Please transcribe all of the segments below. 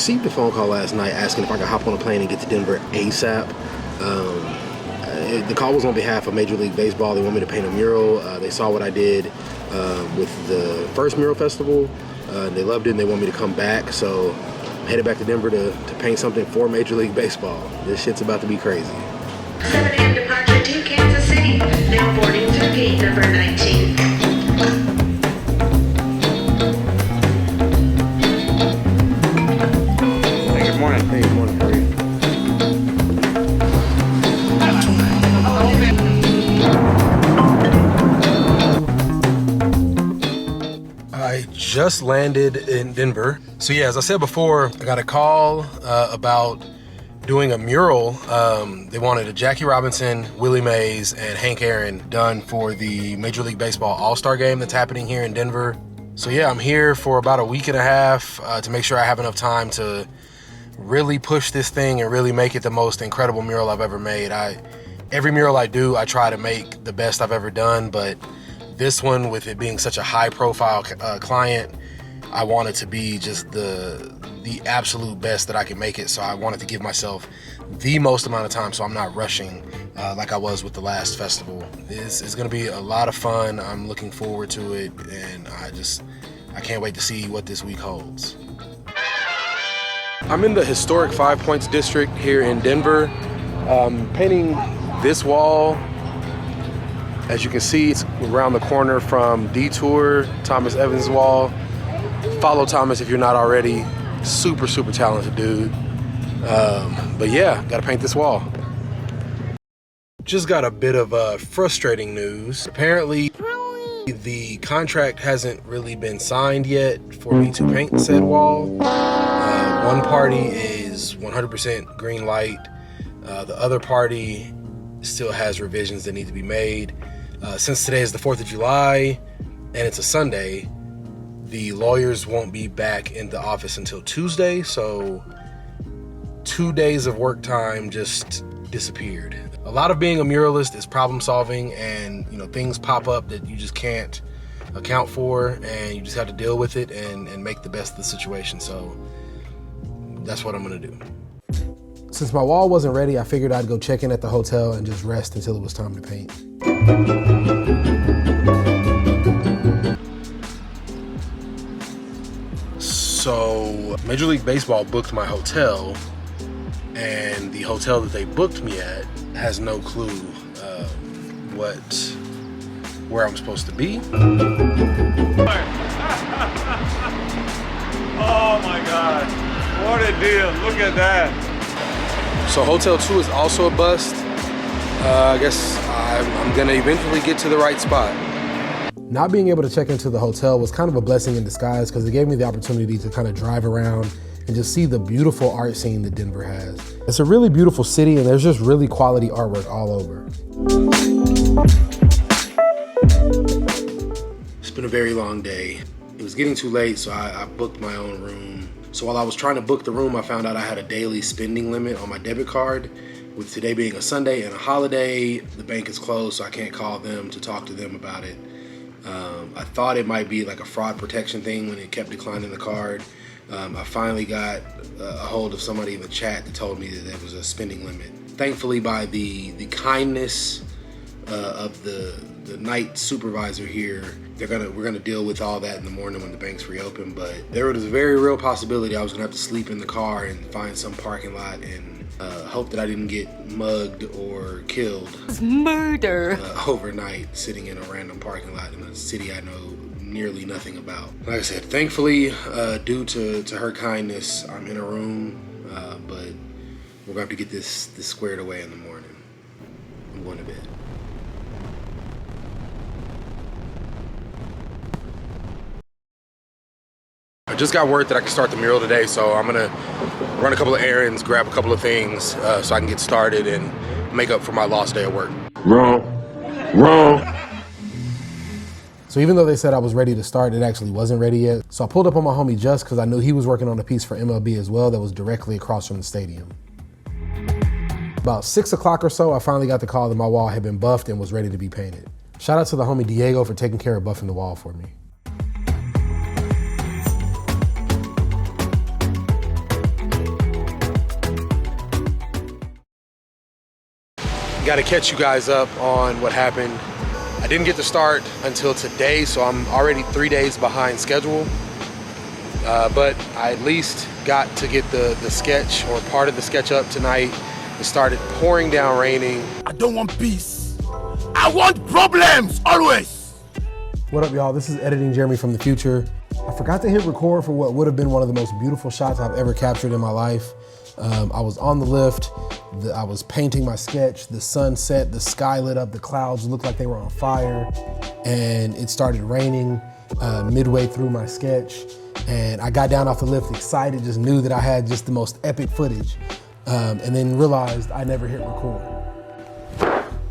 received a phone call last night asking if I could hop on a plane and get to Denver ASAP. The call was on behalf of Major League Baseball. They want me to paint a mural. They saw what I did with the first mural festival. They loved it and they want me to come back. So I'm headed back to Denver to paint something for Major League Baseball. This shit's about to be crazy. 7 a.m. departure to Kansas City. Now boarding through gate number 19. Hey, good morning. Hey, good morning. How are you? I just landed in Denver. So yeah, as I said before, I got a call about doing a mural. They wanted a Jackie Robinson, Willie Mays, and Hank Aaron done for the Major League Baseball All-Star game that's happening here in Denver. So yeah, I'm here for about a week and a half to make sure I have enough time to really push this thing and really make it the most incredible mural I've ever made. Every mural I do, I try to make the best I've ever done, but this one, with it being such a high-profile client, I wanted to be just the absolute best that I can make it. So I wanted to give myself the most amount of time so I'm not rushing like I was with the last festival. It's going to be a lot of fun. I'm looking forward to it, and I can't wait to see what this week holds. I'm in the historic Five Points district here in Denver, painting this wall. As you can see, it's around the corner from Detour, Thomas Evans' wall. Follow Thomas if you're not already. Super, super talented dude. But yeah, gotta paint this wall. Just got a bit of frustrating news. Apparently, the contract hasn't really been signed yet for me to paint said wall. One party is 100% green light. The other party still has revisions that need to be made. Since today is the 4th of July and it's a Sunday, the lawyers won't be back in the office until Tuesday, so 2 days of work time just disappeared. A lot of being a muralist is problem solving, and things pop up that you just can't account for, and you just have to deal with it and make the best of the situation. So that's what I'm gonna do. Since my wall wasn't ready, I figured I'd go check in at the hotel and just rest until it was time to paint. So Major League Baseball booked my hotel, and the hotel that they booked me at has no clue where I'm supposed to be. Oh my God, what a deal, look at that. So Hotel 2 is also a bust. I guess I'm gonna eventually get to the right spot. Not being able to check into the hotel was kind of a blessing in disguise because it gave me the opportunity to kind of drive around and just see the beautiful art scene that Denver has. It's a really beautiful city, and there's just really quality artwork all over. It's been a very long day. It was getting too late, so I booked my own room. So while I was trying to book the room, I found out I had a daily spending limit on my debit card. With today being a Sunday and a holiday, the bank is closed, so I can't call them to talk to them about it. I thought it might be like a fraud protection thing when it kept declining the card. I finally got a hold of somebody in the chat that told me that there was a spending limit. Thankfully, by the kindness of the night supervisor here, we're gonna deal with all that in the morning when the banks reopen. But there was a very real possibility I was gonna have to sleep in the car and find some parking lot and hope that I didn't get mugged or killed. It's murder. Overnight, sitting in a random parking lot in a city I know nearly nothing about. Like I said, thankfully, due to her kindness, I'm in a room, but we're gonna have to get this squared away in the morning. I'm going to bed. I just got word that I can start the mural today, so I'm gonna run a couple of errands, grab a couple of things so I can get started and make up for my lost day of work. Wrong. So even though they said I was ready to start, it actually wasn't ready yet. So I pulled up on my homie Just because I knew he was working on a piece for MLB as well that was directly across from the stadium. About 6 o'clock or so, I finally got the call that my wall had been buffed and was ready to be painted. Shout out to the homie Diego for taking care of buffing the wall for me. got to catch you guys up on what happened. I didn't get to start until today, so I'm already 3 days behind schedule. But I at least got to get the sketch or part of the sketch up tonight. It started pouring down raining. I don't want peace. I want problems, always. What up, y'all? This is Editing Jeremy from the future. I forgot to hit record for what would have been one of the most beautiful shots I've ever captured in my life. I was on the lift, I was painting my sketch, the sun set, the sky lit up, the clouds looked like they were on fire, and it started raining midway through my sketch. And I got down off the lift excited, just knew that I had just the most epic footage, and then realized I never hit record.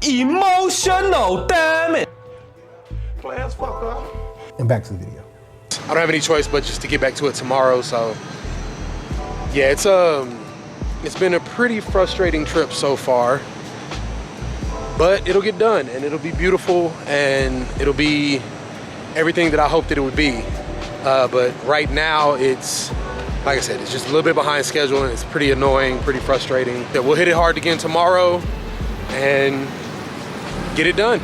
Emotional, damn it! Play as fuck up. And back to the video. I don't have any choice but just to get back to it tomorrow, so yeah, it's been a pretty frustrating trip so far, but it'll get done and it'll be beautiful and it'll be everything that I hoped that it would be. But right now it's, like I said, it's just a little bit behind schedule and it's pretty annoying, pretty frustrating. We'll hit it hard again tomorrow and get it done.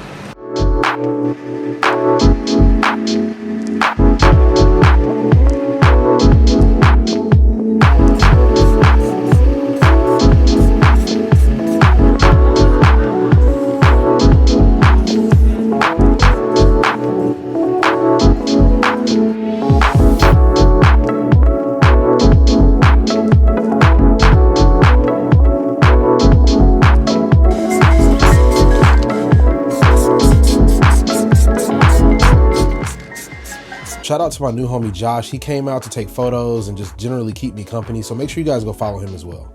Shout out to my new homie Josh. He came out to take photos and just generally keep me company. So make sure you guys go follow him as well.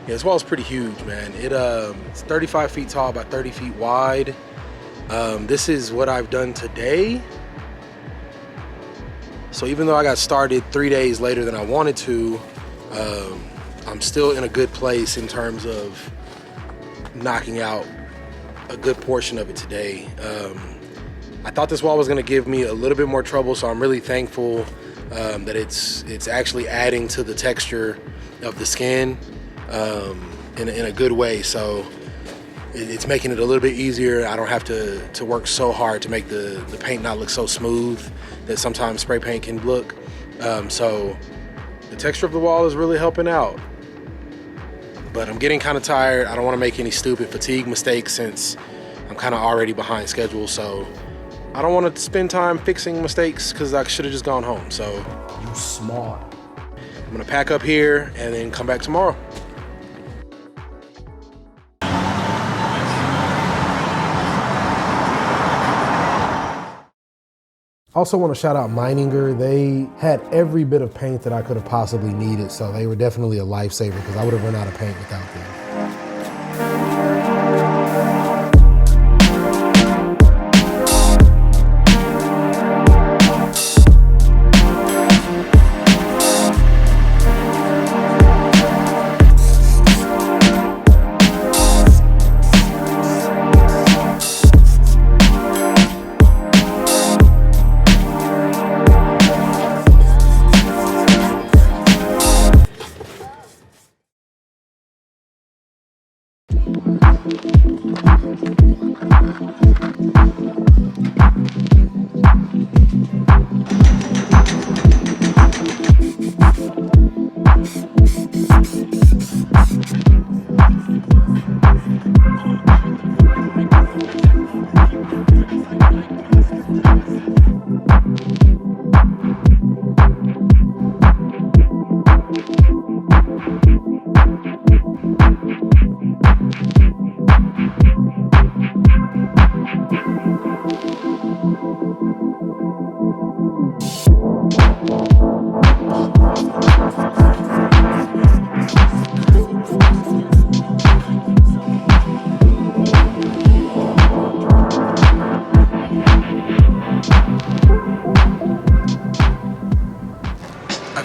Yeah, this wall is pretty huge, man. It's 35 feet tall by 30 feet wide. This is what I've done today. So even though I got started 3 days later than I wanted to, I'm still in a good place in terms of knocking out a good portion of it today. I thought this wall was gonna give me a little bit more trouble, so I'm really thankful that it's actually adding to the texture of the skin in a good way. So it's making it a little bit easier. I don't have to work so hard to make the paint not look so smooth that sometimes spray paint can look. So the texture of the wall is really helping out. But I'm getting kind of tired. I don't want to make any stupid fatigue mistakes since I'm kind of already behind schedule. So I don't want to spend time fixing mistakes because I should have just gone home. So You smart. I'm gonna pack up here and then come back tomorrow. Also want to shout out Mininger. They had every bit of paint that I could have possibly needed, so they were definitely a lifesaver because I would have run out of paint without them.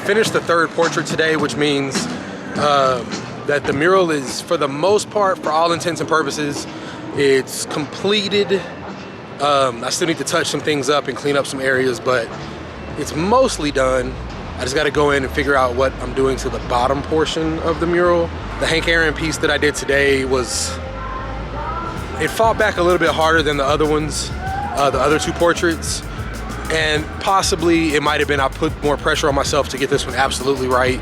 Finished the third portrait today, which means that the mural is, for the most part, for all intents and purposes, it's completed. I still need to touch some things up and clean up some areas, but It's mostly done. I just got to go in and figure out what I'm doing to the bottom portion of the mural. The Hank Aaron piece that I did today it fought back a little bit harder than the other ones, the other two portraits. And possibly it might have been I put more pressure on myself to get this one absolutely right,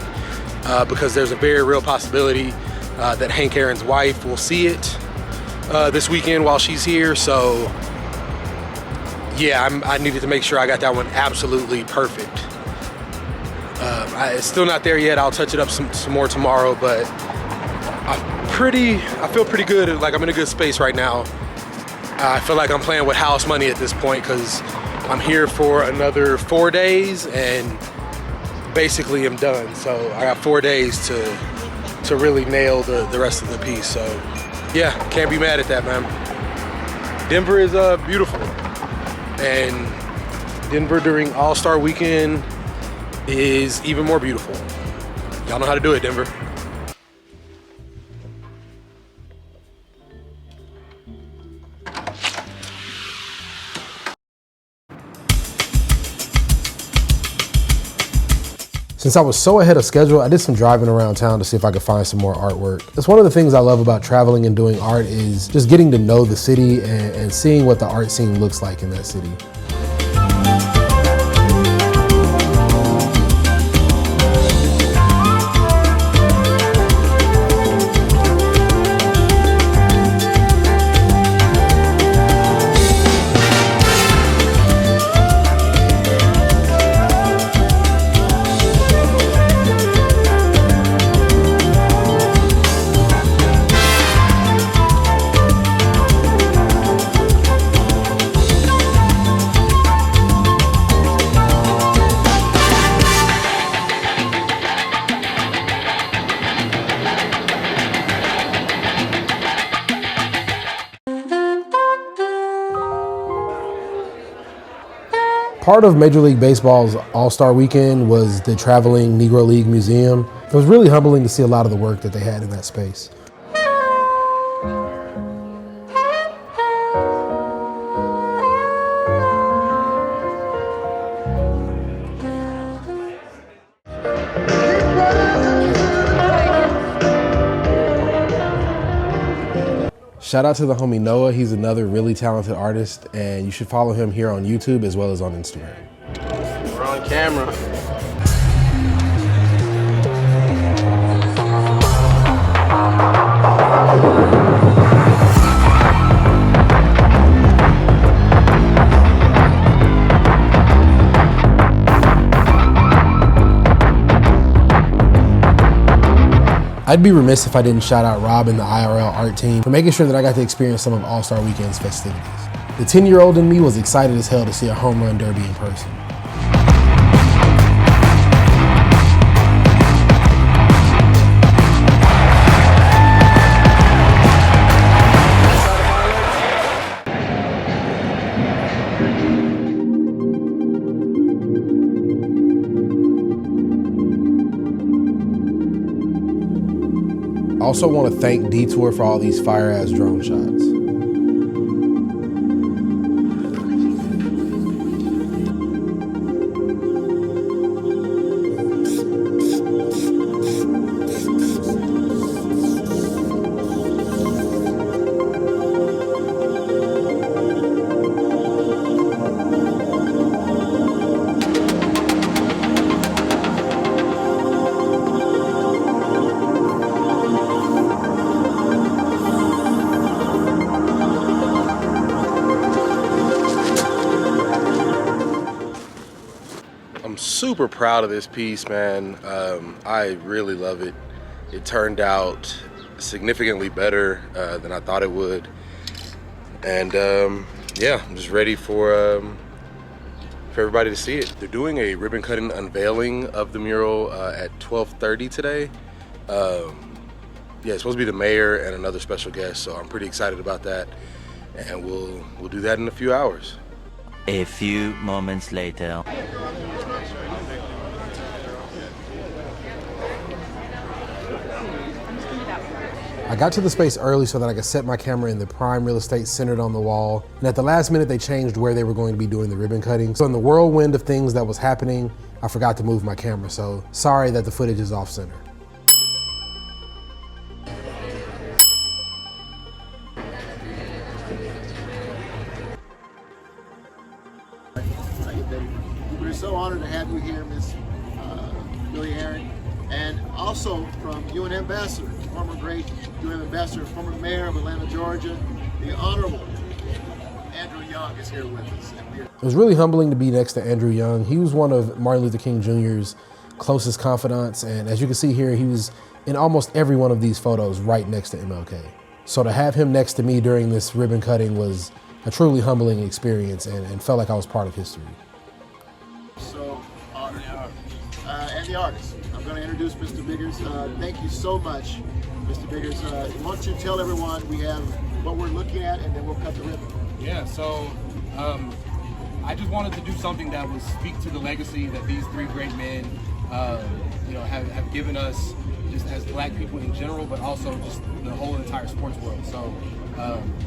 because there's a very real possibility that Hank Aaron's wife will see it this weekend while she's here. So yeah, I needed to make sure I got that one absolutely perfect. It's still not there yet. I'll touch it up some more tomorrow, but I feel pretty good. Like I'm in a good space right now. I feel like I'm playing with house money at this point because I'm here for another 4 days and basically I'm done. So I got 4 days to really nail the rest of the piece. So yeah, can't be mad at that, man. Denver is beautiful, and Denver during All-Star Weekend is even more beautiful. Y'all know how to do it, Denver. Since I was so ahead of schedule, I did some driving around town to see if I could find some more artwork. That's one of the things I love about traveling and doing art is just getting to know the city and seeing what the art scene looks like in that city. Part of Major League Baseball's All-Star Weekend was the traveling Negro League Museum. It was really humbling to see a lot of the work that they had in that space. Shout out to the homie Noah. He's another really talented artist, and you should follow him here on YouTube as well as on Instagram. We're on camera. I'd be remiss if I didn't shout out Rob and the IRLart team for making sure that I got to experience some of All-Star Weekend's festivities. The 10-year-old in me was excited as hell to see a home run derby in person. I also want to thank Detour for all these fire-ass drone shots. Super proud of this piece, man. I really love it. It turned out significantly better than I thought it would, and yeah, I'm just ready for everybody to see it. They're doing a ribbon cutting unveiling of the mural at 12:30 today. Yeah, it's supposed to be the mayor and another special guest, so I'm pretty excited about that, and we'll do that in a few hours. A few moments later. I I got to the space early so that I could set my camera in the prime real estate centered on the wall. And at the last minute, they changed where they were going to be doing the ribbon cutting. So in the whirlwind of things that was happening, I forgot to move my camera. So sorry that the footage is off center. We're so honored to have you here, Miss Billy Herring, and also from UN Ambassador, former great UN Ambassador, former Mayor of Atlanta, Georgia, the Honorable Andrew Young is here with us. It was really humbling to be next to Andrew Young. He was one of Martin Luther King Jr.'s closest confidants, and as you can see here, he was in almost every one of these photos right next to MLK. So to have him next to me during this ribbon cutting was a truly humbling experience and felt like I was part of history. So honored. And the artist. I'm going to introduce Mr. Biggers. Thank you so much, Mr. Biggers. Why don't you tell everyone we have what we're looking at, and then we'll cut the ribbon. Yeah, so I just wanted to do something that would speak to the legacy that these three great men have given us, just as black people in general, but also just the whole entire sports world. So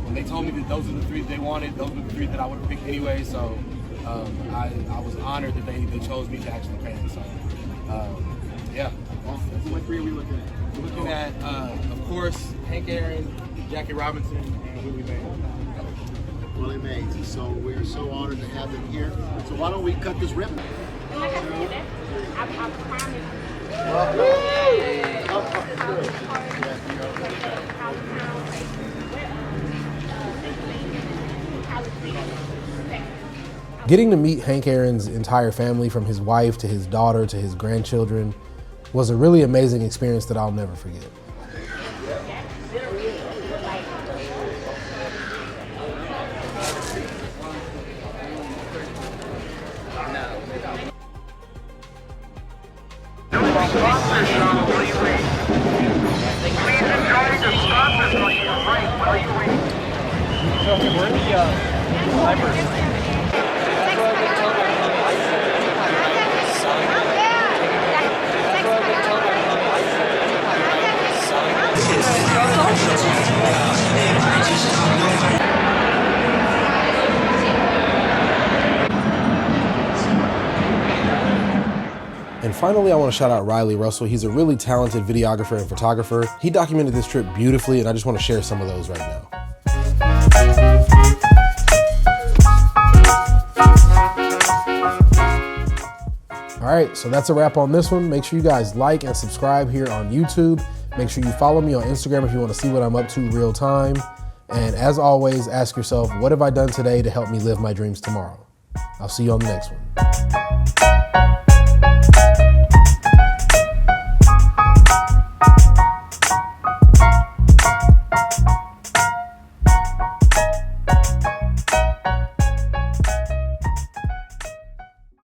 when they told me that those are the three that they wanted, those were the three that I would have picked anyway. So I was honored that they chose me to actually paint. So yeah. What three are we looking at? We're looking at, of course, Hank Aaron, Jackie Robinson, and Willie Mays. Willie Mays. So we're so honored to have them here. So why don't we cut this ribbon? Getting to meet Hank Aaron's entire family, from his wife to his daughter to his grandchildren, was a really amazing experience that I'll never forget. We're in the library. And finally, I want to shout out Riley Russell. He's a really talented videographer and photographer. He documented this trip beautifully, and I just want to share some of those right now. All right, so that's a wrap on this one. Make sure you guys like and subscribe here on YouTube. Make sure you follow me on Instagram if you want to see what I'm up to real time. And as always, ask yourself, what have I done today to help me live my dreams tomorrow? I'll see you on the next one.